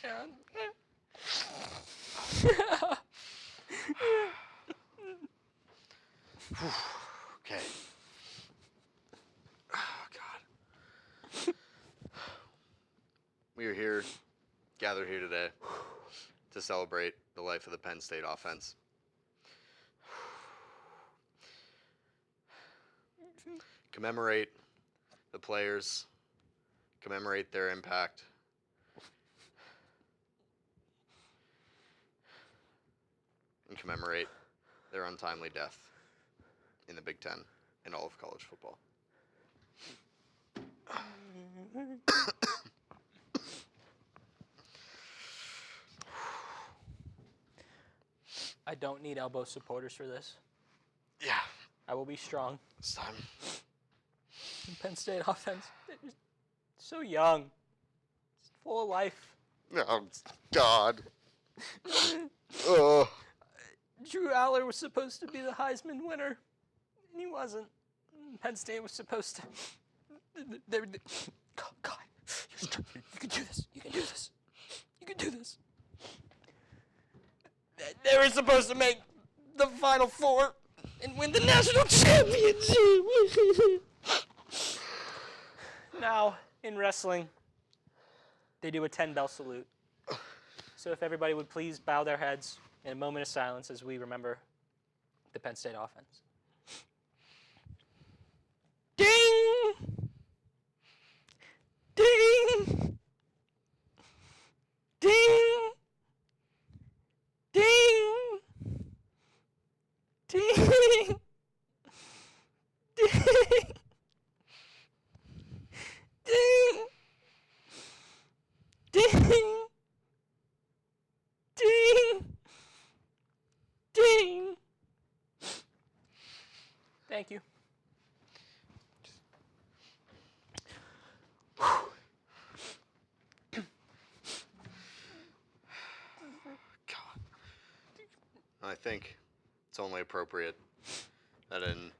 Okay. Oh, God. We are here, gathered here today, to celebrate the life of the Penn State offense. Commemorate the players, commemorate their impact. And commemorate their untimely death in the Big Ten and all of college football. I don't need elbow supporters for this. Yeah. I will be strong. This time. Penn State offense, so young. It's full of life. Oh, God. Oh. Drew Aller was supposed to be the Heisman winner, and he wasn't. Penn State was supposed to. God, you can do this. You can do this. You can do this. They were supposed to make the Final Four and win the national championship. Now, in wrestling, they do a 10-bell salute. So if everybody would please bow their heads in a moment of silence as we remember the Penn State offense. Ding! Ding! Ding! Ding! Ding! Ding! Ding! Ding! Ding! Ding! Thank you. God. I think it's only appropriate that in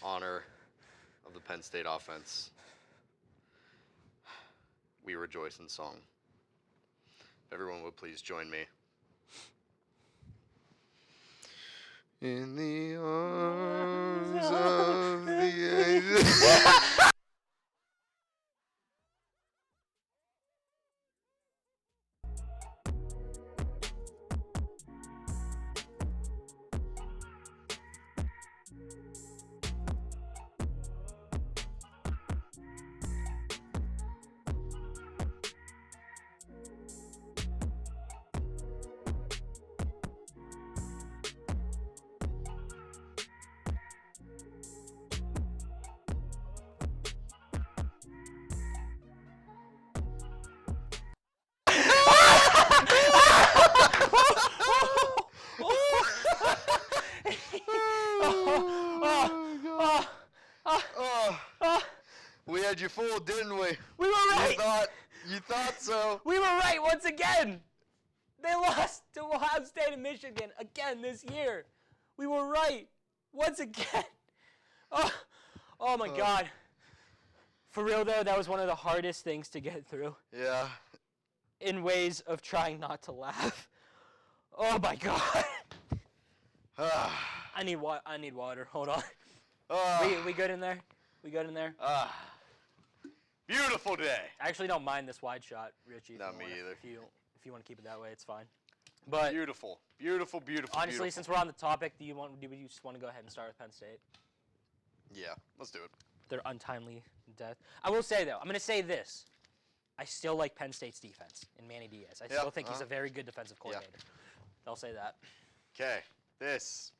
honor of the Penn State offense, we rejoice in song. If everyone would please join me. In the arms of the angels. We had you fooled, didn't we? We were right. You thought so. We were right once again. They lost to Ohio State and Michigan again this year. We were right once again. Oh my God. For real though, that was one of the hardest things to get through. Yeah. In ways of trying not to laugh. Oh my God. I need water. Hold on. We good in there? We good in there? Beautiful day. I actually don't mind this wide shot, Richie. Not me either. If you want to keep it that way, it's fine. But beautiful. Honestly, since we're on the topic, do you just want to go ahead and start with Penn State? Yeah, let's do it. Their untimely death. I will say though, I'm gonna say this. I still like Penn State's defense and Manny Diaz. I still think he's a very good defensive coordinator. I'll say that. Okay, this.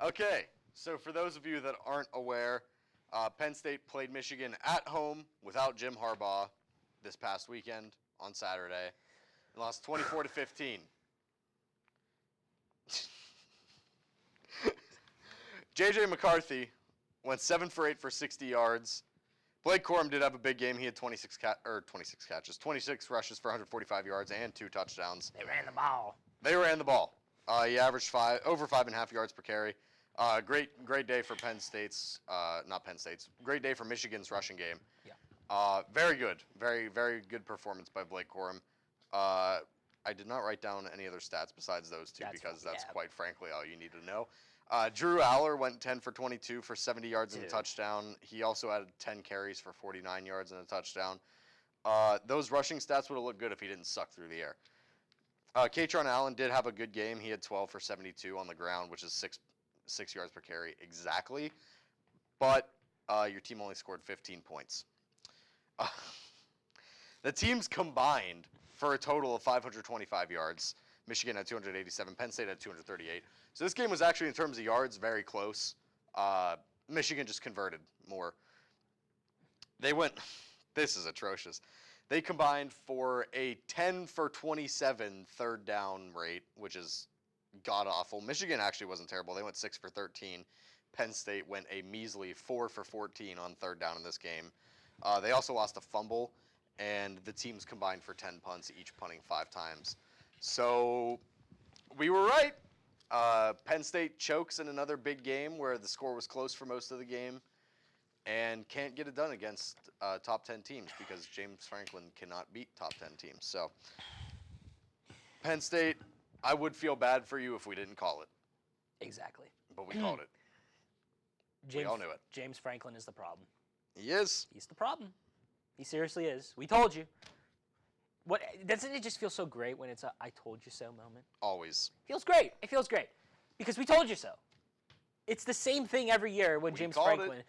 Okay, so for those of you that aren't aware, Penn State played Michigan at home without Jim Harbaugh this past weekend on Saturday and lost 24-15. J.J. McCarthy went 7 for 8 for 60 yards. Blake Corum did have a big game. He had 26 catches, 26 rushes for 145 yards and 2 touchdowns. They ran the ball. He averaged over 5.5 yards per carry. Great day for Penn State's, not Penn State's. Great day for Michigan's rushing game. Yeah. Very good. Very, very good performance by Blake Corum. I did not write down any other stats besides those two because that's quite frankly all you need to know. Drew Aller went 10 for 22 for 70 yards and a touchdown. He also had 10 carries for 49 yards and a touchdown. Those rushing stats would have looked good if he didn't suck through the air. Katron Allen did have a good game. He had 12 for 72 on the ground, which is six yards per carry exactly. But your team only scored 15 points. The teams combined for a total of 525 yards. Michigan had 287. Penn State had 238. So this game was actually, in terms of yards, very close. Michigan just converted more. They went, this is atrocious. They combined for a 10 for 27 third down rate, which is god-awful. Michigan actually wasn't terrible. They went 6 for 13. Penn State went a measly 4 for 14 on third down in this game. They also lost a fumble, and the teams combined for 10 punts, each punting 5 times. So we were right. Penn State chokes in another big game where the score was close for most of the game and can't get it done against top 10 teams because James Franklin cannot beat top 10 teams. So Penn State, I would feel bad for you if we didn't call it. Exactly. But we called it. We all knew it. James Franklin is the problem. He is. He's the problem. He seriously is. We told you. What doesn't it just feel so great when it's a "I told you so" moment? Always. Feels great. It feels great because we told you so. It's the same thing every year when James Franklin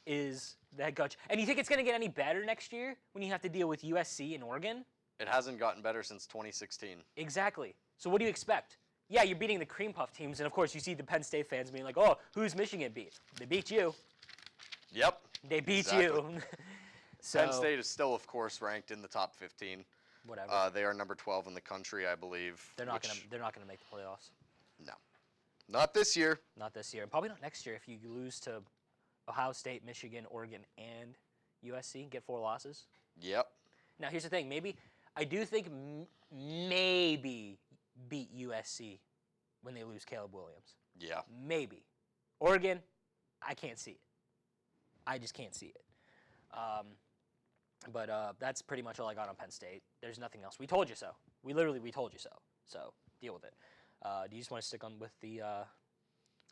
is the head coach. And you think it's going to get any better next year when you have to deal with USC and Oregon? It hasn't gotten better since 2016. Exactly. So what do you expect? Yeah, you're beating the cream puff teams, and of course you see the Penn State fans being like, "Oh, who's Michigan beat? They beat you." Yep. They beat you. So, Penn State is still, of course, ranked in the top 15. Whatever. They are number 12 in the country, I believe. They're not gonna make the playoffs. No, not this year. Not this year. Probably not next year if you lose to Ohio State, Michigan, Oregon, and USC. Get 4 losses. Yep. Now here's the thing. Maybe I do think maybe beat USC when they lose Caleb Williams. Yeah. Maybe. Oregon, I can't see it. I just can't see it. But that's pretty much all I got on Penn State. There's nothing else. We told you so. We told you so. So deal with it. Do you just want to stick on with the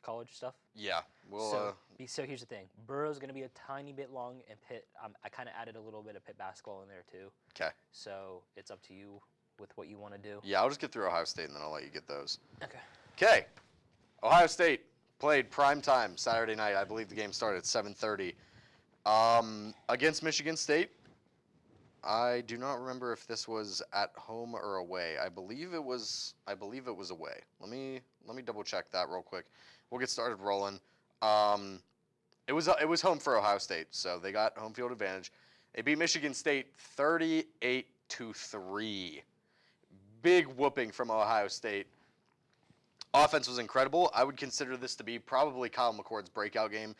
college stuff? Yeah. So here's the thing. Boro's going to be a tiny bit long, and Pitt. I kind of added a little bit of Pitt basketball in there too. Okay. So it's up to you with what you want to do. Yeah, I'll just get through Ohio State and then I'll let you get those. Okay. Okay. Ohio State played prime time Saturday night. I believe the game started at 7:30. Against Michigan State. I do not remember if this was at home or away. I believe it was away. Let me double check that real quick. We'll get started rolling. It was home for Ohio State, so they got home field advantage. They beat Michigan State 38-3. Big whooping from Ohio State. Offense was incredible. I would consider this to be probably Kyle McCord's breakout game.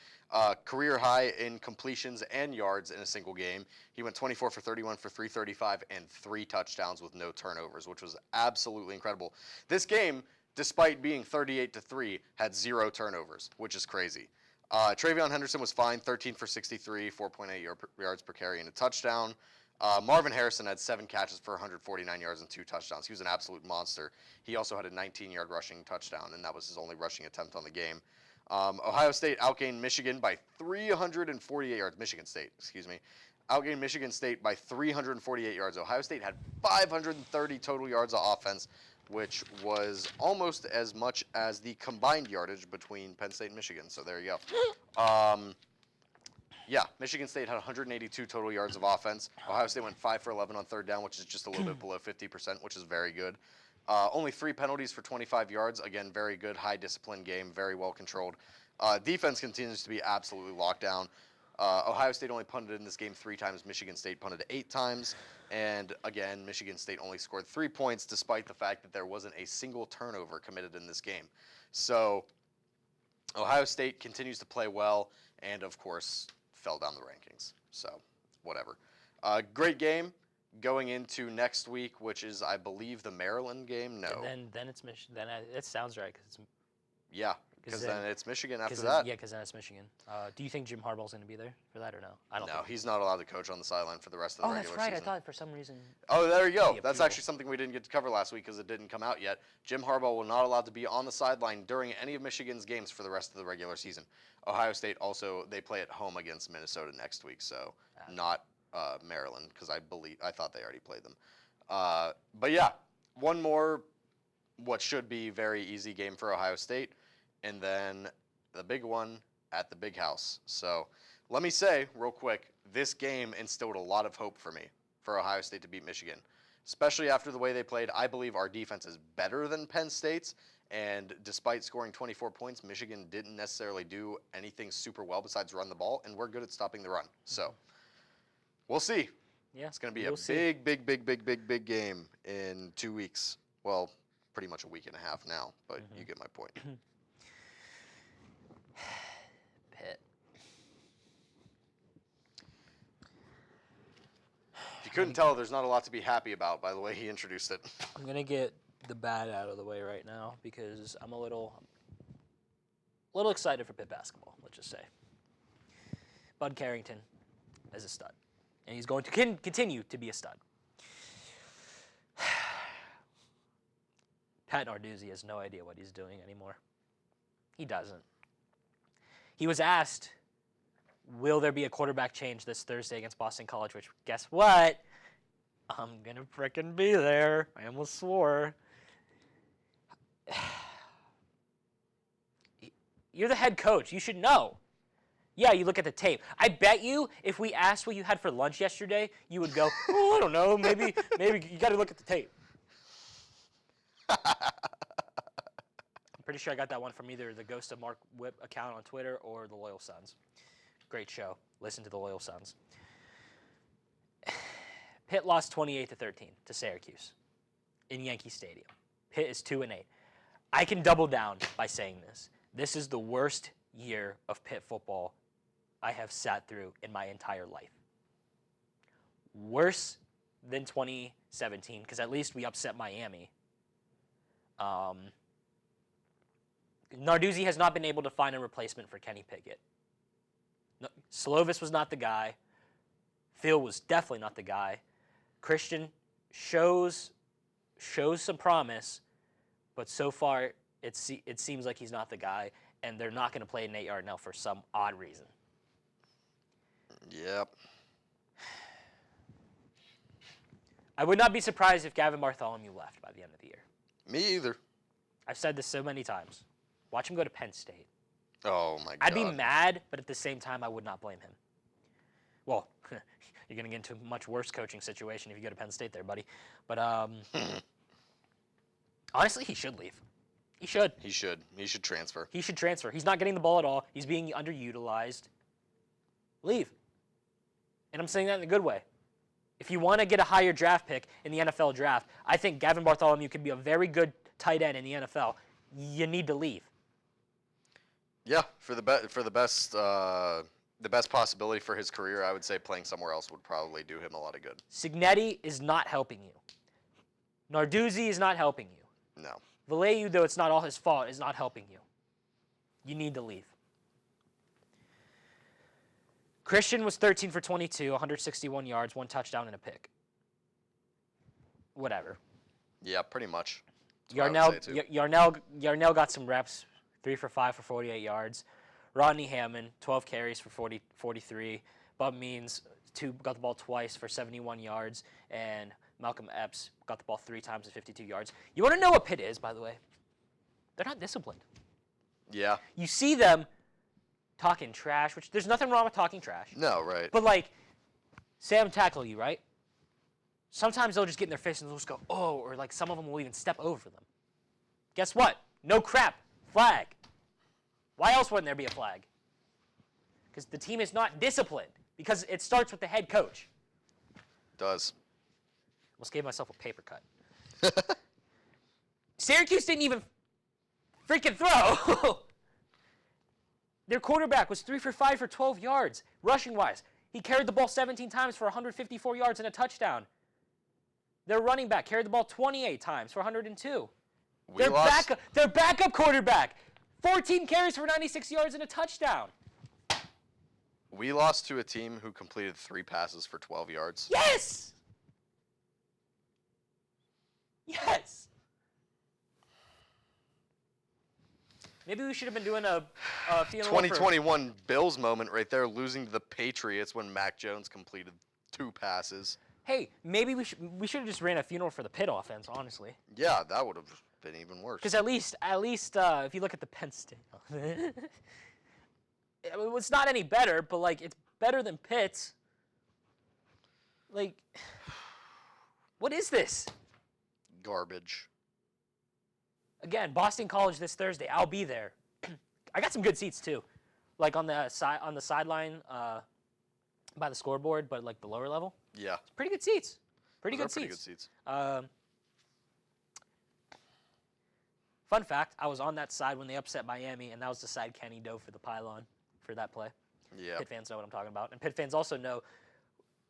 Career high in completions and yards in a single game. He went 24 for 31 for 335 and 3 touchdowns with no turnovers, which was absolutely incredible. This game, despite being 38-3, had 0 turnovers, which is crazy. Travion Henderson was fine, 13 for 63, 4.8 yards per carry and a touchdown. Marvin Harrison had 7 catches for 149 yards and 2 touchdowns. He was an absolute monster. He also had a 19-yard rushing touchdown, and that was his only rushing attempt on the game. Ohio State outgained Michigan by 348 yards. Michigan State, excuse me. Outgained Michigan State by 348 yards. Ohio State had 530 total yards of offense, which was almost as much as the combined yardage between Penn State and Michigan. So there you go. Yeah, Michigan State had 182 total yards of offense. Ohio State went 5 for 11 on third down, which is just a little bit below 50%, which is very good. Only 3 penalties for 25 yards. Again, very good, high discipline game, very well controlled. Defense continues to be absolutely locked down. Ohio State only punted in this game 3 times. Michigan State punted 8 times. And again, Michigan State only scored 3 points, despite the fact that there wasn't a single turnover committed in this game. So Ohio State continues to play well, and of course, fell down the rankings. So whatever. Great game going into next week, which is, I believe, the Maryland game. No. And then it's Michigan. Then it sounds right because it's. Yeah, Because then it's Michigan after Cause that. Yeah, because then it's Michigan. Do you think Jim Harbaugh's going to be there for that or no? I don't No, think he's not allowed to coach on the sideline for the rest of the regular that's right. season. I thought for some reason. Oh, there you go. the That's approval. actually something we didn't get to cover last week because it didn't come out yet. Jim Harbaugh will not allowed to be on the sideline during any of Michigan's games for the rest of the regular season. Ohio State also, they play at home against Minnesota next week, so not Maryland because I thought they already played them. But yeah, one more what should be very easy game for Ohio State, and then the big one at the big house. So let me say real quick, this game instilled a lot of hope for me for Ohio State to beat Michigan, especially after the way they played. I believe our defense is better than Penn State's, and despite scoring 24 points, Michigan didn't necessarily do anything super well besides run the ball, and we're good at stopping the run. So we'll see. Yeah, It's going to be a big game in 2 weeks. Well, pretty much a week and a half now, but you get my point. Pitt. If you couldn't tell, there's not a lot to be happy about by the way he introduced it. I'm going to get the bad out of the way right now because I'm a little excited for Pitt basketball, let's just say. Bud Carrington is a stud, and he's going to continue to be a stud. Pat Narduzzi has no idea what he's doing anymore. He doesn't. He was asked, will there be a quarterback change this Thursday against Boston College, which, guess what? I'm going to frickin' be there. I almost swore. You're the head coach. You should know. Yeah, you look at the tape. I bet you if we asked what you had for lunch yesterday, you would go, oh, I don't know, maybe you got to look at the tape. I'm pretty sure I got that one from either the Ghost of Mark Whip account on Twitter or the Loyal Sons. Great show. Listen to the Loyal Sons. Pitt lost 28-13 to Syracuse in Yankee Stadium. Pitt is 2-8. I can double down by saying this. This is the worst year of Pitt football I have sat through in my entire life. Worse than 2017, because at least we upset Miami. Narduzzi has not been able to find a replacement for Kenny Pickett. No, Slovis was not the guy. Phil was definitely not the guy. Christian shows some promise, but so far it seems like he's not the guy, and they're not going to play Nate Yardnell for some odd reason. Yep. I would not be surprised if Gavin Bartholomew left by the end of the year. Me either. I've said this so many times. Watch him go to Penn State. Oh, my God. I'd be mad, but at the same time, I would not blame him. Well, you're going to get into a much worse coaching situation if you go to Penn State there, buddy. But honestly, he should leave. He should. He should. He should transfer. He should transfer. He's not getting the ball at all. He's being underutilized. Leave. And I'm saying that in a good way. If you want to get a higher draft pick in the NFL draft, I think Gavin Bartholomew could be a very good tight end in the NFL. You need to leave. Yeah, for the best possibility for his career, I would say playing somewhere else would probably do him a lot of good. Signetti is not helping you. Narduzzi is not helping you. No. Vallejo, though it's not all his fault, is not helping you. You need to leave. Christian was 13 for 22, 161 yards, 1 touchdown and a pick. Whatever. Yeah, pretty much. Yarnell got some reps, 3 for 5 for 48 yards. Rodney Hammond, 12 carries for 43. Bupp Means got the ball twice for 71 yards, and Malcolm Epps got the ball 3 times at 52 yards. You want to know what Pitt is, by the way? They're not disciplined. Yeah. You see them talking trash, which there's nothing wrong with talking trash. No, right. But, like, Sam tackle you, right? Sometimes they'll just get in their face and they'll just go, oh, or, like, some of them will even step over them. Guess what? No crap. Flag. Why else wouldn't there be a flag? Because the team is not disciplined. Because it starts with the head coach. Does. Almost gave myself a paper cut. Syracuse didn't even freaking throw. Their quarterback was 3 for 5 for 12 yards, rushing-wise. He carried the ball 17 times for 154 yards and a touchdown. Their running back carried the ball 28 times for 102. Their backup quarterback, 14 carries for 96 yards and a touchdown. We lost to a team who completed 3 passes for 12 yards. Yes! Yes! Maybe we should have been doing a funeral 2021 Bills moment right there, losing to the Patriots when Mac Jones completed 2 passes. Hey, maybe we should have just ran a funeral for the Pitt offense, honestly. Yeah, that would have been even worse. Because at least if you look at the Penn State, it's not any better, but like it's better than Pitt's. Like, what is this? Garbage. Again, Boston College this Thursday. I'll be there. I got some good seats too, like on the sideline by the scoreboard, but like the lower level. Yeah. It's pretty good seats. Pretty Those good are seats. Pretty good seats. Fun fact: I was on that side when they upset Miami, and that was the side Kenny dove for the pylon for that play. Yeah. Pitt fans know what I'm talking about, and Pitt fans also know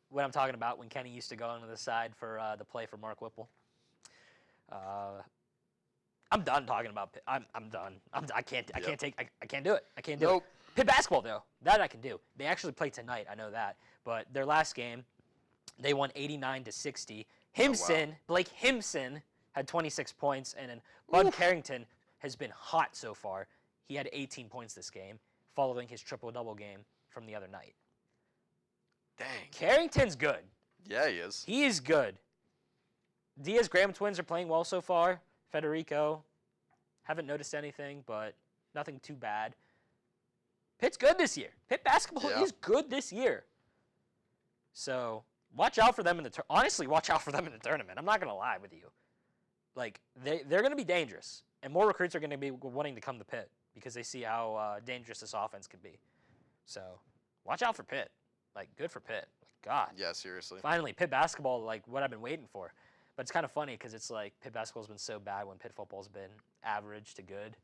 what I'm talking about when Kenny used to go onto the side for the play for Mark Whipple. I'm done talking about Pitt. I'm done. I can't do it. I can't do Nope. it. Pitt basketball though, that I can do. They actually play tonight. I know that. But their last game, they won 89-60. Blake Himson had 26 points, and then Bud Carrington has been hot so far. He had 18 points this game, following his triple-double game from the other night. Dang. Carrington's good. Yeah, he is. He is good. Diaz-Graham twins are playing well so far. Federico, haven't noticed anything, but nothing too bad. Pitt's good this year. Pitt basketball is good this year. So watch out for them in the honestly, watch out for them in the tournament. I'm not gonna lie with you. Like they're gonna be dangerous, and more recruits are gonna be wanting to come to Pitt because they see how dangerous this offense can be. So watch out for Pitt. Like good for Pitt. God. Yeah, seriously. Finally, Pitt basketball, like what I've been waiting for. But it's kind of funny because it's like Pitt basketball's been so bad when Pitt football's been average to good.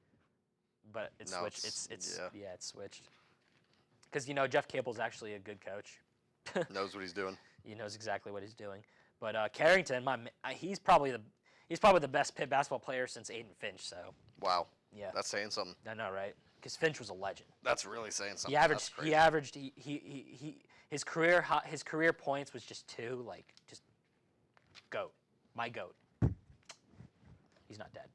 But it's switched. It's switched. Because Jeff Cable's actually a good coach. Knows what he's doing. He knows exactly what he's doing. But Carrington, he's probably the best Pitt basketball player since Aiden Finch. So Wow. yeah, That's saying something. I know, right? Because Finch was a legend. That's really saying something. He averaged his career points was just 2, like just goat. My goat. He's not dead.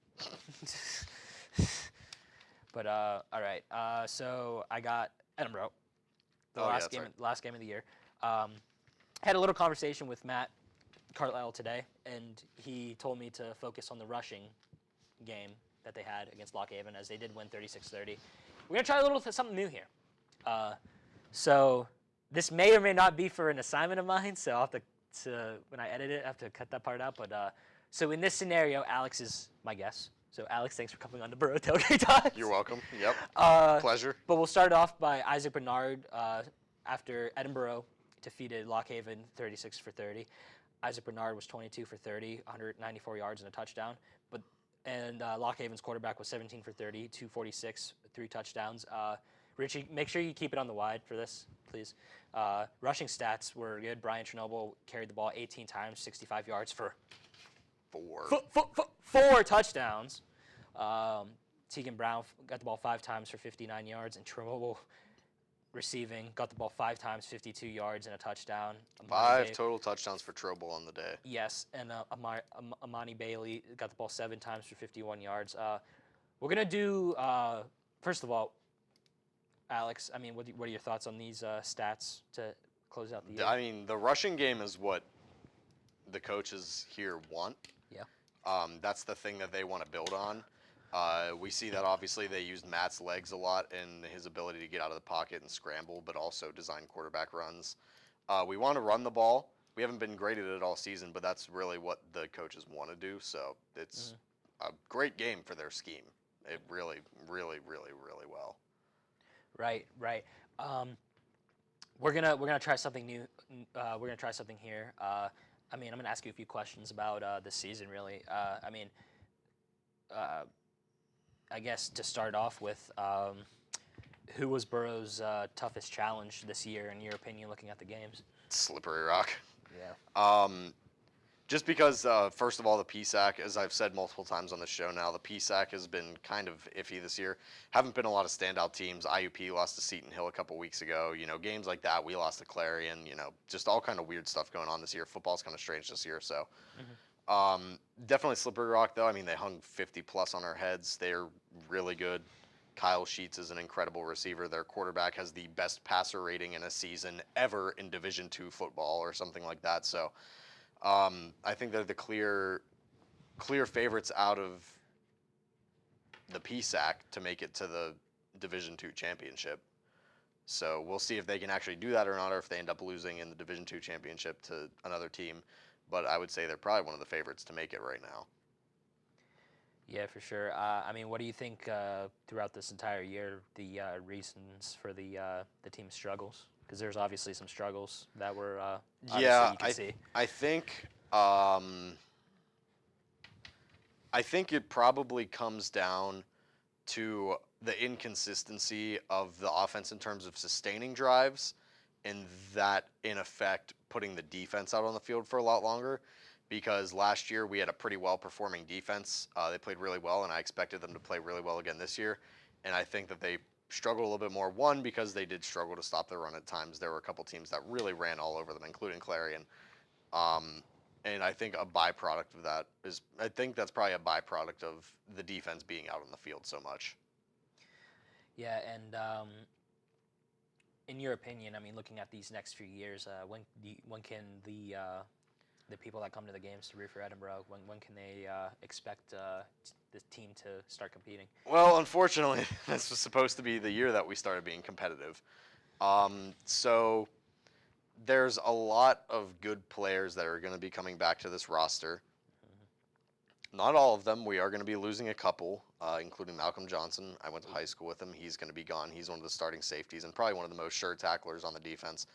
But all right. So I got Edinburgh, the last game of the year. Had a little conversation with Matt Carlisle today, and he told me to focus on the rushing game that they had against Lock Haven, as they did win 36-30. We're gonna try a little something new here. So this may or may not be for an assignment of mine. So I'll have to when I edit it, I have to cut that part out. But so in this scenario, Alex is my guest. So Alex, thanks for coming on to Boro Tailgate Talks. You're welcome. Yep. Pleasure. But we'll start off by Isaac Bernard after Edinburgh defeated Lock Haven 36-30. Isaac Bernard was 22 for 30, 194 yards and a touchdown. And Lock Haven's quarterback was 17 for 30, 246, 3 touchdowns. Richie, make sure you keep it on the wide for this, please. Rushing stats were good. Brian Chernobyl carried the ball 18 times, 65 yards for 4 touchdowns. Tegan Brown got the ball 5 times for 59 yards, and Chernobyl receiving got the ball 5 times, 52 yards and a touchdown. 5 total touchdowns for Trobel on the day. Yes, and Amani Bailey got the ball 7 times for 51 yards. We're gonna do first of all, Alex, I mean, what are your thoughts on these stats to close out the year? I mean, the rushing game is what the coaches here want. Yeah. That's the thing that they want to build on. We see that obviously they used Matt's legs a lot and his ability to get out of the pocket and scramble, but also design quarterback runs. We want to run the ball. We haven't been great at it all season, but that's really what the coaches want to do. So it's a great game for their scheme. It really, really, really, really well. Right. We're gonna try something new. We're gonna try something here. I mean, I'm gonna ask you a few questions about this season, really. I guess to start off with, who was Boro's toughest challenge this year, in your opinion, looking at the games? Slippery Rock. Yeah. Just because, first of all, the PSAC, as I've said multiple times on the show now, the PSAC has been kind of iffy this year. Haven't been a lot of standout teams. IUP lost to Seton Hill a couple weeks ago. Games like that. We lost to Clarion. Just all kind of weird stuff going on this year. Football's kind of strange this year. So, definitely Slippery Rock, though. I mean, they hung 50 plus on our heads. They're really good. Kyle Sheets is an incredible receiver. Their quarterback has the best passer rating in a season ever in Division II football or something like that. So, I think they're the clear favorites out of the PSAC to make it to the Division II championship. So we'll see if they can actually do that or not, or if they end up losing in the Division II championship to another team. But I would say they're probably one of the favorites to make it right now. Yeah, for sure. What do you think throughout this entire year the reasons for the team's struggles? Because there's obviously some struggles that were you can see. I think it probably comes down to the inconsistency of the offense in terms of sustaining drives, and that in effect putting the defense out on the field for a lot longer. Because last year we had a pretty well-performing defense. They played really well, and I expected them to play really well again this year. And I think that they struggled a little bit more. One, because they did struggle to stop the run at times. There were a couple teams that really ran all over them, including Clarion. And I think a byproduct of that is, I think that's probably a byproduct of the defense being out on the field so much. Yeah, and in your opinion, looking at these next few years, when can the people that come to the games to root for Edinburgh, when can they expect the team to start competing? Well, unfortunately, this was supposed to be the year that we started being competitive. So there's a lot of good players that are going to be coming back to this roster. Not all of them. We are going to be losing a couple, including Malcolm Johnson. I went to high school with him. He's going to be gone. He's one of the starting safeties and probably one of the most sure tacklers on the defense.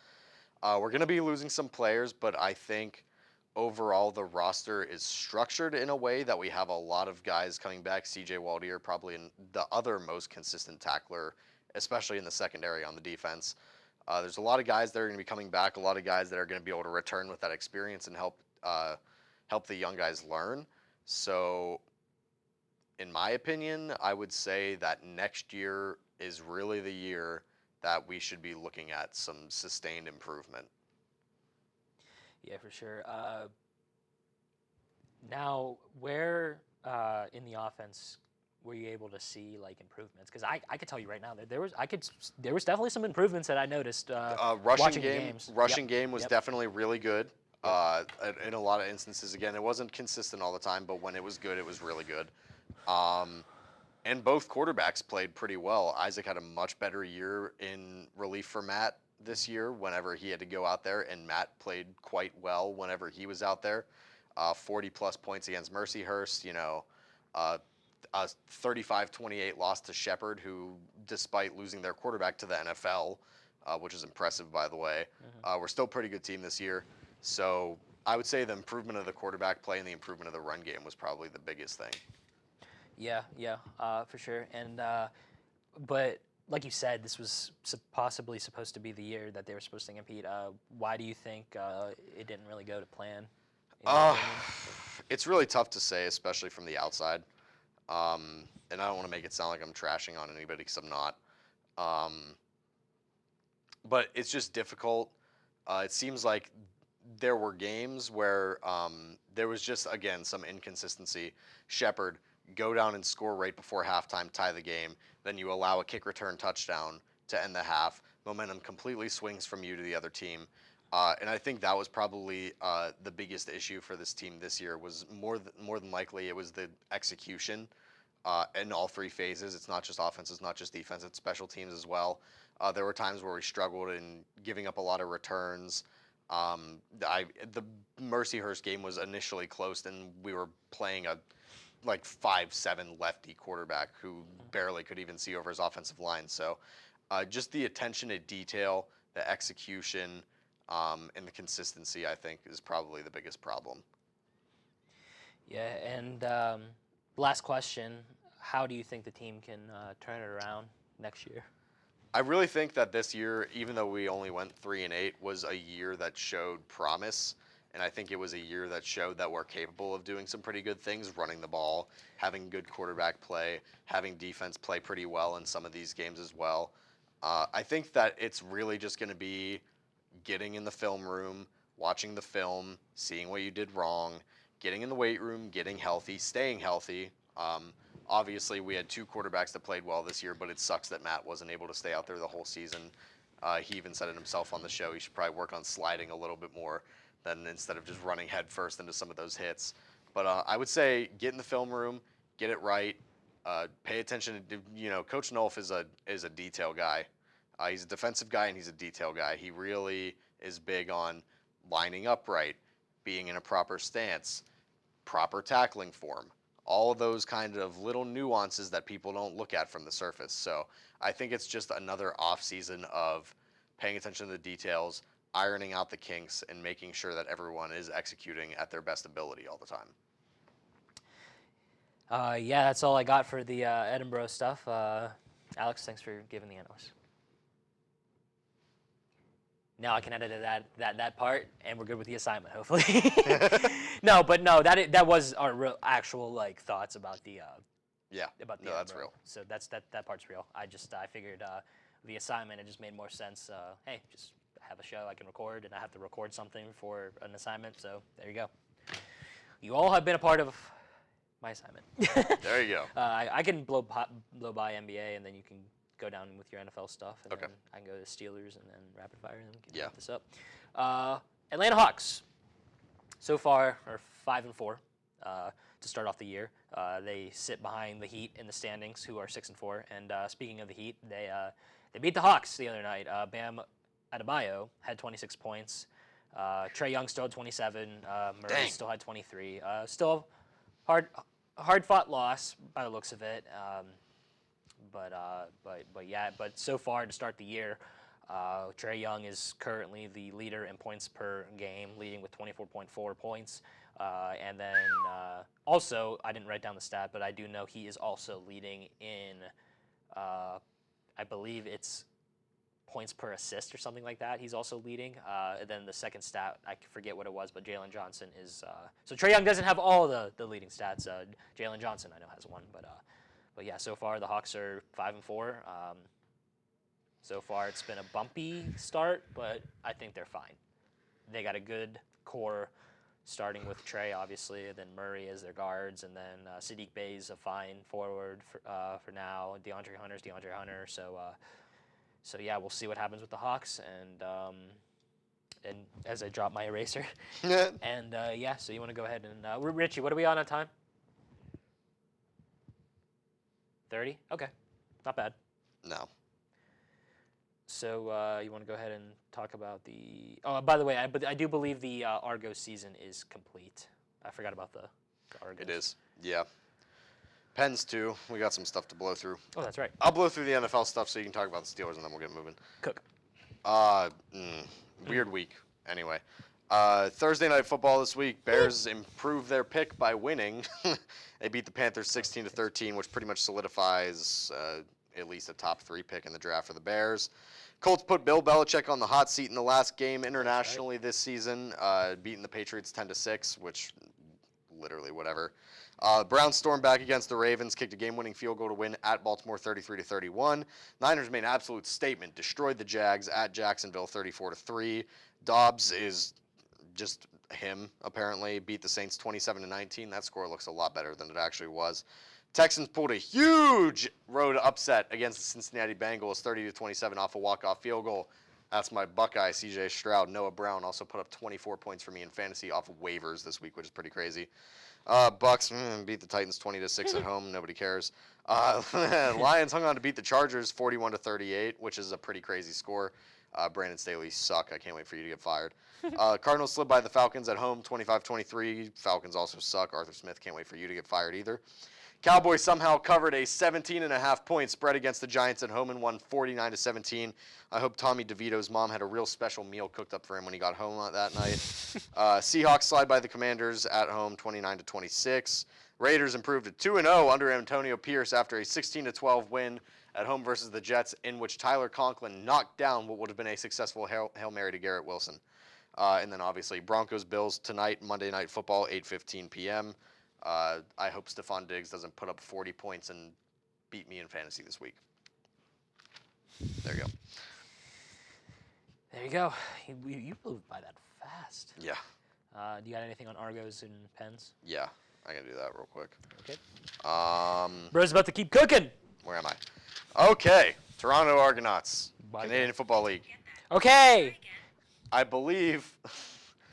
We're going to be losing some players, but I think overall the roster is structured in a way that we have a lot of guys coming back. CJ Waldier, probably the other most consistent tackler, especially in the secondary on the defense. There's a lot of guys that are going to be coming back, a lot of guys that are going to be able to return with that experience and help the young guys learn. So, in my opinion, I would say that next year is really the year that we should be looking at some sustained improvement. Yeah, for sure. Now, where in the offense were you able to see improvements? Because I could tell you right now that there was definitely some improvements that I noticed watching games. Rushing game was definitely really good. In a lot of instances, again, it wasn't consistent all the time, but when it was good, it was really good. And both quarterbacks played pretty well. Isaac had a much better year in relief for Matt this year whenever he had to go out there, and Matt played quite well whenever he was out there. 40-plus points against Mercyhurst, a 35-28 loss to Shepherd, who, despite losing their quarterback to the NFL, which is impressive, by the way, we're still a pretty good team this year. So I would say the improvement of the quarterback play and the improvement of the run game was probably the biggest thing. Yeah, for sure. And but like you said, this was possibly supposed to be the year that they were supposed to compete. Why do you think it didn't really go to plan? It's really tough to say, especially from the outside. And I don't want to make it sound like I'm trashing on anybody, because I'm not. But it's just difficult. It seems like there were games where there was just, again, some inconsistency. Shepherd, go down and score right before halftime, tie the game. Then you allow a kick return touchdown to end the half. Momentum completely swings from you to the other team. And I think that was probably the biggest issue for this team this year. Was more than likely it was the execution in all three phases. It's not just offense, it's not just defense, it's special teams as well. There were times where we struggled in giving up a lot of returns. The Mercyhurst game was initially close, and we were playing a 5'7" lefty quarterback who barely could even see over his offensive line. So just the attention to detail, the execution, and the consistency, I think, is probably the biggest problem. Yeah, and last question, how do you think the team can turn it around next year? I really think that this year, even though we only went 3-8, was a year that showed promise. And I think it was a year that showed that we're capable of doing some pretty good things, running the ball, having good quarterback play, having defense play pretty well in some of these games as well. I think that it's really just going to be getting in the film room, watching the film, seeing what you did wrong, getting in the weight room, getting healthy, staying healthy. Obviously, we had 2 quarterbacks that played well this year, but it sucks that Matt wasn't able to stay out there the whole season. He even said it himself on the show. He should probably work on sliding a little bit more than instead of just running headfirst into some of those hits. But I would say get in the film room, get it right, pay attention to, Coach Nolf is a detail guy. He's a defensive guy and he's a detail guy. He really is big on lining up right, being in a proper stance, proper tackling form, all of those kind of little nuances that people don't look at from the surface. So I think it's just another off season of paying attention to the details, ironing out the kinks, and making sure that everyone is executing at their best ability all the time. Yeah, that's all I got for the Edinburgh stuff. Alex, thanks for giving the analyst. Now I can edit that part, and we're good with the assignment, hopefully. No, that was our real, actual thoughts about the about the that's Boro. real. So that part's real. I figured the assignment, it just made more sense. Hey, just have a show I can record, and I have to record something for an assignment. So there you go. You all have been a part of my assignment. There you go. I can blow by NBA, and then you can go down with your NFL stuff, and Okay. then I can go to Steelers and then rapid fire, and then we can Yeah. wrap this up. Atlanta Hawks so far are 5-4 to start off the year. They sit behind the Heat in the standings, who are 6-4. And speaking of the Heat, they beat the Hawks the other night. Bam Adebayo had 26 points. Trae Young still had 27. Murray Dang. still had 23. Still hard fought loss by the looks of it. But so far to start the year, Trae Young is currently the leader in points per game, leading with 24.4 points. And then also, I didn't write down the stat, but I do know he is also leading in, I believe it's points per assist or something like that. He's also leading. And then the second stat, I forget what it was, but Jalen Johnson is. So Trae Young doesn't have all the leading stats. Jalen Johnson, I know, has one, but yeah, so far the Hawks are 5-4. So far it's been a bumpy start, but I think they're fine. They got a good core, starting with Trae, obviously, and then Murray as their guards, and then Sadiq Bey's a fine forward for now. DeAndre Hunter's DeAndre Hunter. So yeah, we'll see what happens with the Hawks, and as I drop my eraser, and yeah, so you want to go ahead and Richie, what are we on time? 30? Okay, not bad. No. So you want to go ahead and talk about the? Oh, by the way, I do believe the Argos season is complete. I forgot about the Argos. It is. Yeah. Pens too. We got some stuff to blow through. Oh, that's right. I'll blow through the NFL stuff so you can talk about the Steelers and then we'll get moving. Cook. Weird week. Anyway, Thursday night football this week. Bears improved their pick by winning. They beat the Panthers 16-13, which pretty much solidifies at least a top 3 pick in the draft for the Bears. Colts put Bill Belichick on the hot seat in the last game internationally this season, beating the Patriots 10-6, which literally whatever. Browns stormed back against the Ravens, kicked a game-winning field goal to win at Baltimore 33-31. Niners made an absolute statement, destroyed the Jags at Jacksonville 34-3. Dobbs is just him, apparently. Beat the Saints 27-19. That score looks a lot better than it actually was. Texans pulled a huge road upset against the Cincinnati Bengals 30-27 off a walk-off field goal. That's my Buckeye, C.J. Stroud. Noah Brown also put up 24 points for me in fantasy off of waivers this week, which is pretty crazy. Bucks beat the Titans 20-6 at home. Nobody cares. Lions hung on to beat the Chargers 41-38, which is a pretty crazy score. Brandon Staley suck. I can't wait for you to get fired. Cardinals slid by the Falcons at home 25-23. Falcons also suck. Arthur Smith, can't wait for you to get fired either. Cowboys somehow covered a 17.5-point spread against the Giants at home and won 49-17. I hope Tommy DeVito's mom had a real special meal cooked up for him when he got home that night. Seahawks slide by the Commanders at home 29-26. Raiders improved to 2-0 under Antonio Pierce after a 16-12 win at home versus the Jets, in which Tyler Conklin knocked down what would have been a successful Hail Mary to Garrett Wilson. And then obviously Broncos-Bills tonight, Monday Night Football, 8:15 p.m. I hope Stephon Diggs doesn't put up 40 points and beat me in fantasy this week. There you go. There you go. You blew by that fast. Yeah. Do you got anything on Argos and Pens? Yeah. I can do that real quick. Okay. Bro's about to keep cooking. Where am I? Okay. Toronto Argonauts, Canadian Football League. Okay. I believe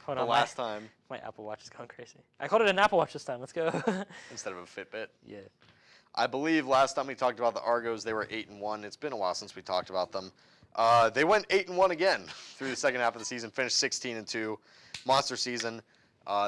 Hold the on, last time, my Apple Watch is going crazy. I called it an Apple Watch this time. Let's go. instead of a Fitbit. Yeah. I believe last time we talked about the Argos, they were 8-1. It's been a while since we talked about them. They went 8-1 again through the second half of the season, finished 16-2. Monster season.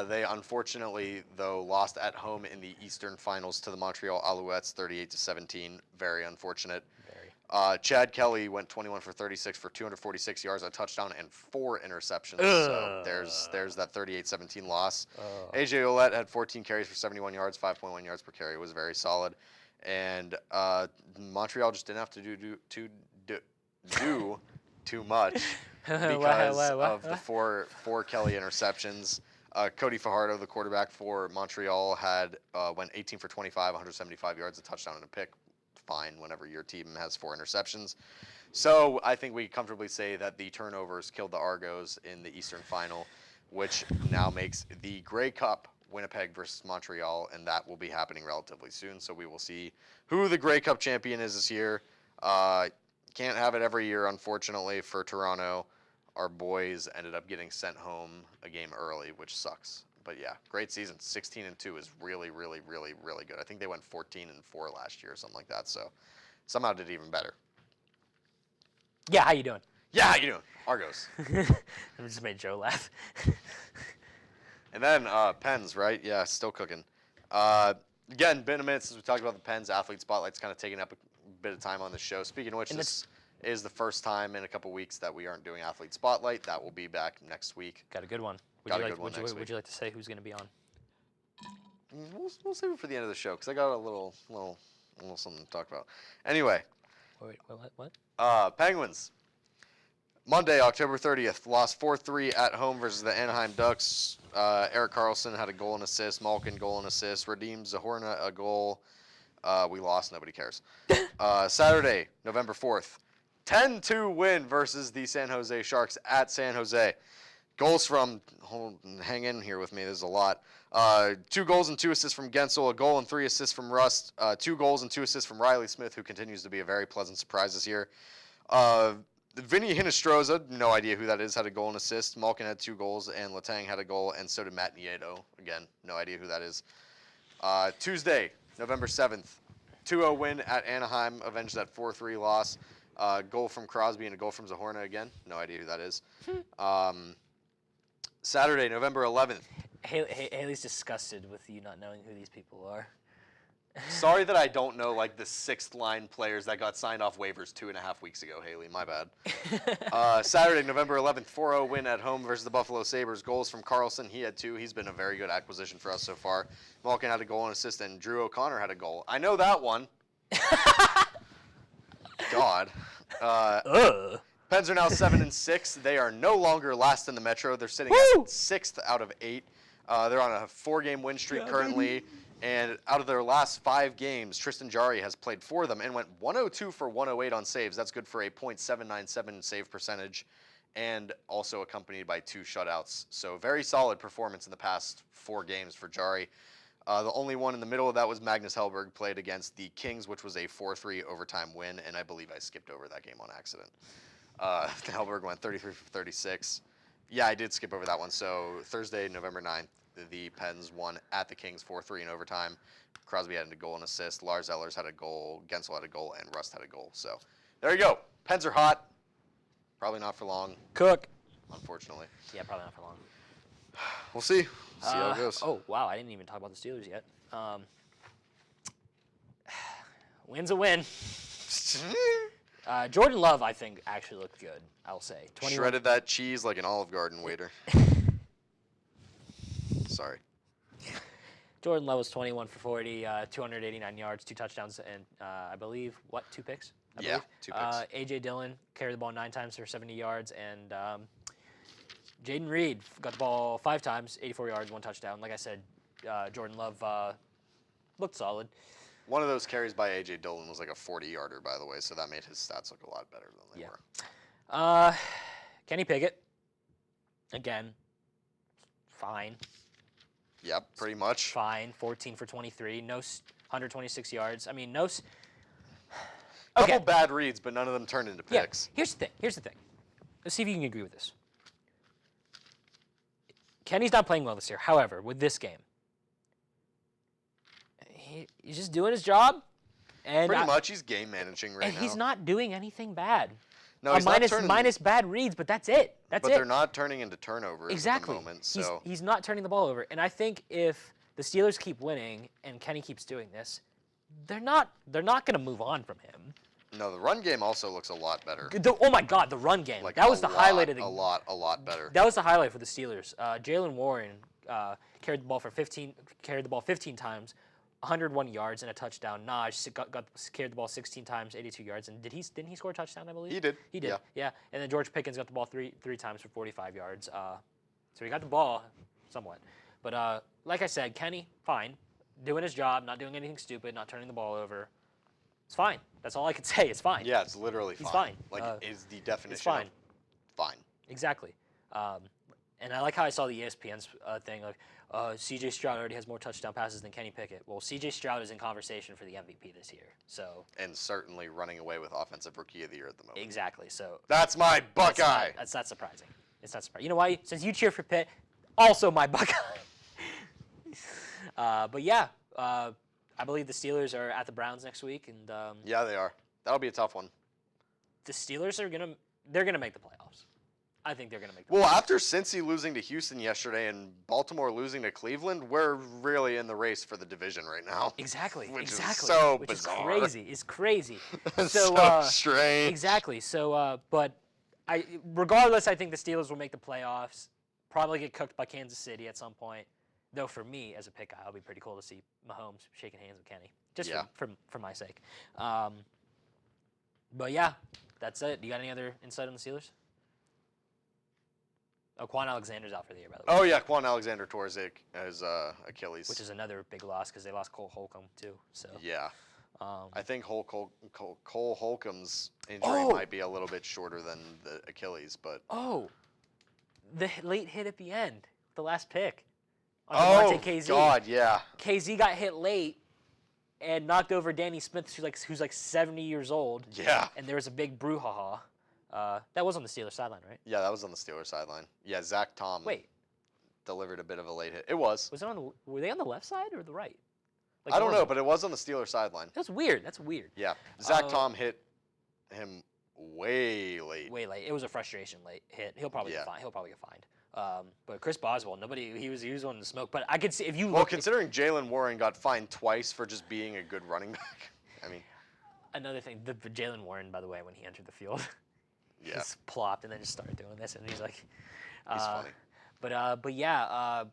They unfortunately, though, lost at home in the Eastern Finals to the Montreal Alouettes, 38-17. Very unfortunate. Very. Chad Kelly went 21 for 36 for 246 yards, a touchdown, and 4 interceptions. So there's that 38-17 loss. AJ Ouellette had 14 carries for 71 yards, 5.1 yards per carry. It was very solid. And Montreal just didn't have to do too much because of the four Kelly interceptions. Cody Fajardo, the quarterback for Montreal, went 18 for 25, 175 yards, a touchdown, and a pick. Fine whenever your team has 4 interceptions. So I think we comfortably say that the turnovers killed the Argos in the Eastern Final, which now makes the Grey Cup Winnipeg versus Montreal, and that will be happening relatively soon. So we will see who the Grey Cup champion is this year. Can't have it every year, unfortunately, for Toronto. Our boys ended up getting sent home a game early, which sucks. But yeah, great season. 16-2 is really, really, really, really good. I think they went 14-4 last year or something like that. So somehow did even better. Yeah, how you doing? Yeah, how you doing? Argos. I just made Joe laugh. And then Pens, right? Yeah, still cooking. Again, been a minute since we talked about the Pens. Athlete Spotlight's kind of taking up a bit of time on the show. Speaking of which, this is the first time in a couple weeks that we aren't doing Athlete Spotlight. That will be back next week. Got a good one. Would you like to say who's going to be on? We'll save it for the end of the show because I got a little something to talk about. Anyway. Wait, what? Penguins. Monday, October 30th, lost 4-3 at home versus the Anaheim Ducks. Erik Karlsson had a goal and assist. Malkin, goal and assist. Radim Zahorna, a goal. We lost. Nobody cares. Saturday, November 4th, 10-2 win versus the San Jose Sharks at San Jose. Goals from, hang in here with me, there's a lot. 2 goals and 2 assists from Gensel, a goal and 3 assists from Rust, 2 goals and 2 assists from Riley Smith, who continues to be a very pleasant surprise this year. Vinny Hinostroza, no idea who that is, had a goal and assist. Malkin had 2 goals, and Letang had a goal, and so did Matt Nieto. Again, no idea who that is. Tuesday, November 7th, 2-0 win at Anaheim, avenged that 4-3 loss. Goal from Crosby and a goal from Zahorna again. No idea who that is. Saturday, November 11th. Hayley's disgusted with you not knowing who these people are. Sorry that I don't know like the 6th line players that got signed off waivers 2.5 weeks ago, Hayley. My bad. Saturday, November 11th, 4-0 win at home versus the Buffalo Sabres. Goals from Karlsson. He had 2. He's been a very good acquisition for us so far. Malkin had a goal and assist, and Drew O'Connor had a goal. I know that one. God. Pens are now 7-6. They are no longer last in the Metro. They're sitting at 6th out of 8. They're on a 4-game win streak currently. And out of their last 5 games, Tristan Jarry has played for them and went 102 for 108 on saves. That's good for a .797 save percentage, and also accompanied by 2 shutouts. So very solid performance in the past 4 games for Jarry. The only one in the middle of that was Magnus Hellberg, played against the Kings, which was a 4-3 overtime win, and I believe I skipped over that game on accident. Hellberg went 33 for 36. Yeah, I did skip over that one. So Thursday, November 9th, the Pens won at the Kings 4-3 in overtime. Crosby had a goal and assist. Lars Ellers had a goal. Gensel had a goal, and Rust had a goal. So there you go. Pens are hot. Probably not for long. Cook. Unfortunately. Yeah, probably not for long. We'll see. See how it goes. Oh, wow. I didn't even talk about the Steelers yet. Win's a win. Jordan Love, I think, actually looked good, I'll say. Shredded that cheese like an Olive Garden waiter. Sorry. Jordan Love was 21 for 40, 289 yards, 2 touchdowns, and I believe, 2 picks? I believe. 2 picks. A.J. Dillon carried the ball 9 times for 70 yards, and Jaden Reed got the ball 5 times, 84 yards, 1 touchdown. Like I said, Jordan Love looked solid. One of those carries by A.J. Dillon was like a 40-yarder, by the way, so that made his stats look a lot better than they were. Kenny Pickett, again, fine. Yep, pretty much. Fine, 14 for 23, 126 yards. I mean, okay. Couple bad reads, but none of them turned into picks. Yeah. Here's the thing. Let's see if you can agree with this. Kenny's not playing well this year. However, with this game, he's just doing his job. And pretty much, he's game managing right now. And he's not doing anything bad. No, he's not turning, minus bad reads, but that's it. But they're not turning into turnovers at the moment. So he's not turning the ball over. And I think if the Steelers keep winning and Kenny keeps doing this, they're not going to move on from him. No, the run game also looks a lot better. Oh my God, the run game. Like that was the highlight of the game. A lot better. That was the highlight for the Steelers. Jalen Warren carried the ball 15 times, 101 yards and a touchdown. Naj carried the ball 16 times, 82 yards. And didn't he score a touchdown, I believe? He did. He did. Yeah. And then George Pickens got the ball three times for 45 yards. So he got the ball somewhat. But like I said, Kenny, fine. Doing his job, not doing anything stupid, not turning the ball over. It's fine. That's all I can say. It's fine. Yeah, it's literally fine. He's fine. Like, is the definition it's fine. Of fine. Exactly. And I like how I saw the ESPN's thing, like, C.J. Stroud already has more touchdown passes than Kenny Pickett. Well, C.J. Stroud is in conversation for the MVP this year. So. And certainly running away with Offensive Rookie of the Year at the moment. Exactly. So. That's my Buckeye. That's not surprising. It's not surprising. You know why? Since you cheer for Pitt, also my Buckeye. But yeah. I believe the Steelers are at the Browns next week, and yeah, they are. That'll be a tough one. The Steelers they're gonna make the playoffs. I think they're gonna make the playoffs. Well, playoffs. After Cincy losing to Houston yesterday and Baltimore losing to Cleveland, we're really in the race for the division right now. Exactly. Which is so bizarre. It's crazy. So strange. Exactly. So, but regardless, I think the Steelers will make the playoffs. Probably get cooked by Kansas City at some point. Though for me, as a pick, it'll be pretty cool to see Mahomes shaking hands with Kenny, just for my sake. But yeah, that's it. Do you got any other insight on the Steelers? Oh, Quan Alexander's out for the year, by the way. Oh yeah, Quan Alexander tore his Achilles, which is another big loss because they lost Cole Holcomb too. So yeah, I think Cole Holcomb's injury might be a little bit shorter than the Achilles, but the late hit at the end, the last pick. KZ. God, yeah. KZ got hit late and knocked over Danny Smith, who's like 70 years old. Yeah. And there was a big brouhaha. That was on the Steelers sideline, right? Yeah, that was on the Steelers sideline. Yeah, Zach Tom. Wait. Delivered a bit of a late hit. It was. Was it were they on the left side or the right? Like, I don't know, but it was on the Steelers sideline. That's weird. That's weird. Yeah. Zach Tom hit him way late. Way late. It was a frustration late hit. He'll probably get fined. He'll probably get fined. But Chris Boswell, he was one in the smoke. But I could see if you look. Well, considering Jalen Warren got fined twice for just being a good running back, I mean. Another thing, the Jalen Warren, by the way, when he entered the field, yeah, just plopped and then just started doing this, and he's like, he's funny. But yeah,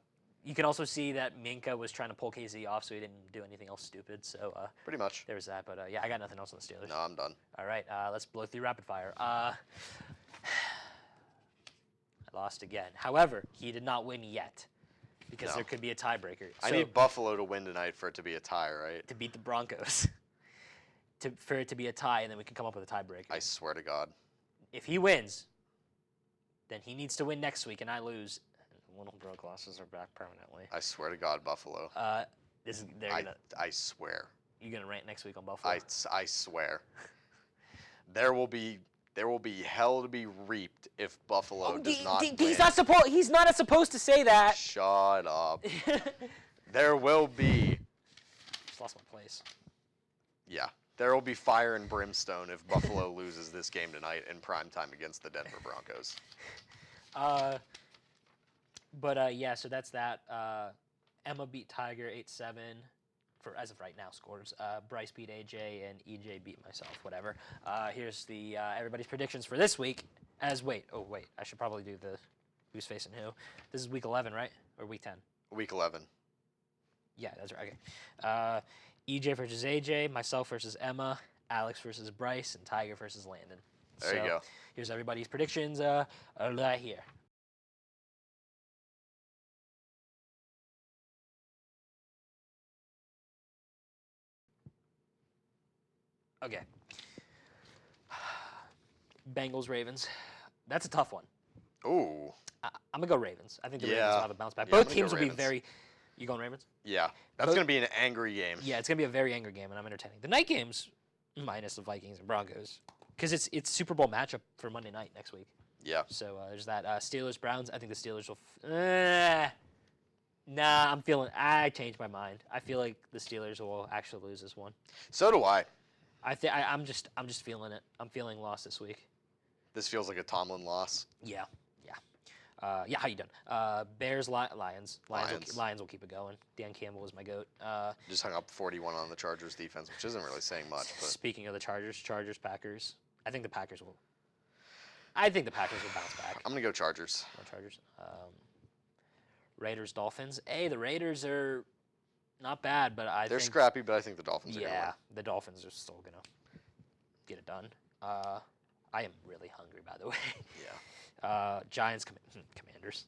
you can also see that Minka was trying to pull KZ off, so he didn't do anything else stupid. So pretty much. There was that. But yeah, I got nothing else on the Steelers. No, I'm done. All right, let's blow through rapid fire. Lost again. However, he did not win yet because there could be a tiebreaker. I need Buffalo to win tonight for it to be a tie, right? To beat the Broncos. For it to be a tie, and then we can come up with a tiebreaker. I swear to God. If he wins, then he needs to win next week, and I lose. Little broke losses are back permanently. I swear to God, Buffalo. I swear. You're gonna rant next week on Buffalo. I swear. There will be hell to be reaped if Buffalo does not win. He's not supposed to say that. Shut up. There will be. Just lost my place. Yeah. There will be fire and brimstone if Buffalo loses this game tonight in primetime against the Denver Broncos. Yeah, so that's that. Emma beat Tiger 8-7 as of right now scores. Bryce beat AJ and EJ beat myself, whatever. Here's the everybody's predictions for this week. I should probably do the who's facing who. This is week 11, right? Or week 10? Week 11. Yeah, that's right. Okay. EJ versus AJ, myself versus Emma, Alex versus Bryce, and Tiger versus Landon. There you go. Here's everybody's predictions right here. Okay. Bengals, Ravens. That's a tough one. Ooh. I'm going to go Ravens. I think the Ravens Yeah. will have a bounce back. Yeah, I'm Both gonna go teams will be Ravens. very... You going Ravens? Yeah. That's Both- going to be an angry game. Yeah, it's going to be a very angry game, and I'm entertaining. The night games, minus the Vikings and Broncos, because it's Super Bowl matchup for Monday night next week. Yeah. So there's that. Steelers, Browns. I think the Steelers will... Nah, I changed my mind. I feel like the Steelers will actually lose this one. So do I. I'm just feeling it. I'm feeling lost this week. This feels like a Tomlin loss. Yeah. Yeah, how you doing? Bears, Lions. Lions will keep it going. Dan Campbell is my goat. Just hung up 41 on the Chargers defense, which isn't really saying much. But Speaking of the Chargers, Packers. I think the Packers will bounce back. I'm going to go Chargers. Chargers. Raiders, Dolphins. Hey, the Raiders are not bad, but They're think scrappy, but I think the Dolphins are going to win. the Dolphins are still gonna get it done. I am really hungry, by the way. Yeah. Giants, Commanders.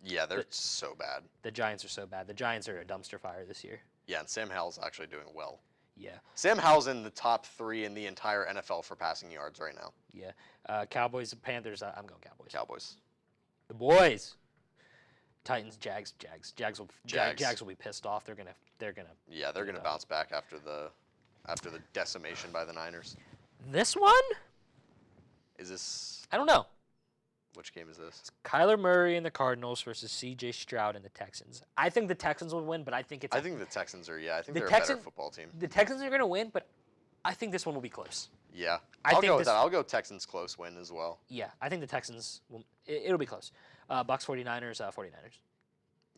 Yeah, they're so bad. The Giants are so bad. The Giants are a dumpster fire this year. Yeah, and Sam Howell's actually doing well. Yeah. Sam Howell's in the top 3 in the entire NFL for passing yards right now. Yeah. Cowboys, Panthers. I'm going Cowboys. Cowboys. The boys. Titans, Jags. Jags will be pissed off. They're gonna. Yeah, they're going to bounce back after the decimation by the Niners. This one? Is this? I don't know. Which game is this? Kyler Murray and the Cardinals versus C.J. Stroud and the Texans. I think the Texans will win, but I think it's. I think the Texans are. Yeah, I think The they're a Texan- better football team. the Texans are gonna win, but I think this one will be close. Yeah, I I'll think go with this- that. I'll go Texans close win as well. Yeah, I think the Texans will. It'll be close. Bucks 49ers, 49ers.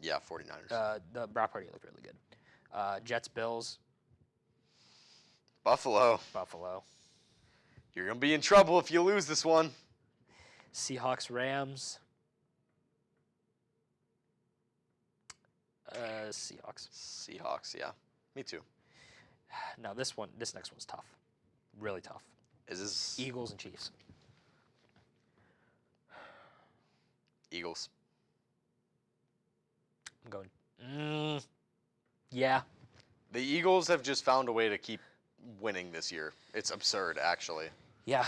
Yeah, 49ers. The Brock Purdy looked really good. Jets, Bills, Buffalo. Buffalo. You're going to be in trouble if you lose this one. Seahawks, Rams. Seahawks. Seahawks, yeah. Me too. No, this next one's tough. Really tough. Is this Eagles and Chiefs. Eagles? I'm going. Yeah. The Eagles have just found a way to keep winning this year. It's absurd, actually. Yeah.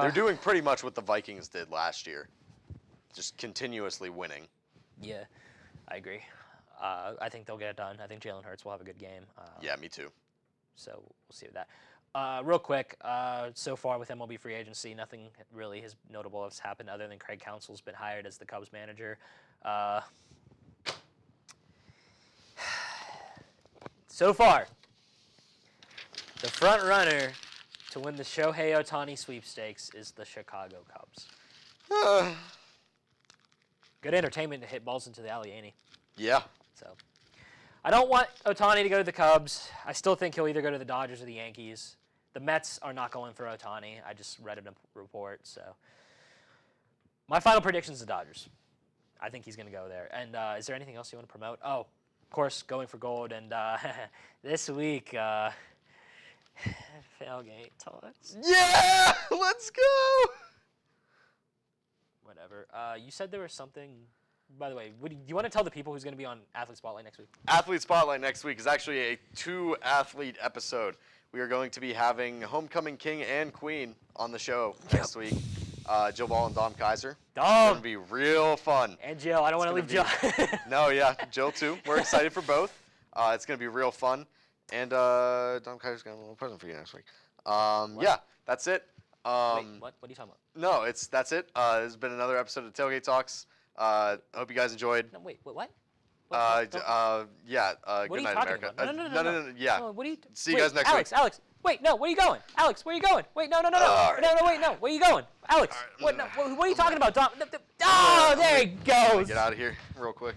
They're doing pretty much what the Vikings did last year. Just continuously winning. Yeah, I agree. I think they'll get it done. I think Jalen Hurts will have a good game. Yeah, me too. So we'll see with that. Real quick, so far with MLB free agency, nothing really notable has happened other than Craig Counsell's been hired as the Cubs manager. So far, the front runner to win the Shohei Ohtani sweepstakes is the Chicago Cubs. Good entertainment to hit balls into the alley, ain't he? Yeah. So, I don't want Ohtani to go to the Cubs. I still think he'll either go to the Dodgers or the Yankees. The Mets are not going for Ohtani. I just read a report, so. My final prediction is the Dodgers. I think he's going to go there. And is there anything else you want to promote? Oh, of course, going for gold. And this week, Tailgate Talks. Yeah! Let's go! Whatever. You said there was something. By the way, do you want to tell the people who's going to be on Athlete Spotlight next week? Athlete Spotlight next week is actually a 2-athlete episode. We are going to be having Homecoming King and Queen on the show next week. Jill Ball and Dom Kaiser. It's going to be real fun. And Jill. I don't want to leave Jill. No, yeah, Jill too. We're excited for both. It's going to be real fun. And Dom Kaiser's got a little present for you next week. Yeah, that's it. Wait, what? What are you talking about? No, that's it. This has been another episode of Tailgate Talks. Hope you guys enjoyed. No, wait, what? Yeah. What Good are you night, talking America. about? No. Yeah. No, what are you? See you guys next Alex, week. Alex, wait, no, where are you going? Alex, where are you going? Wait, no. All right. No, wait, no. Where are you going? Alex, All right. what are you talking about? Dom? Oh, there he goes. Get out of here real quick.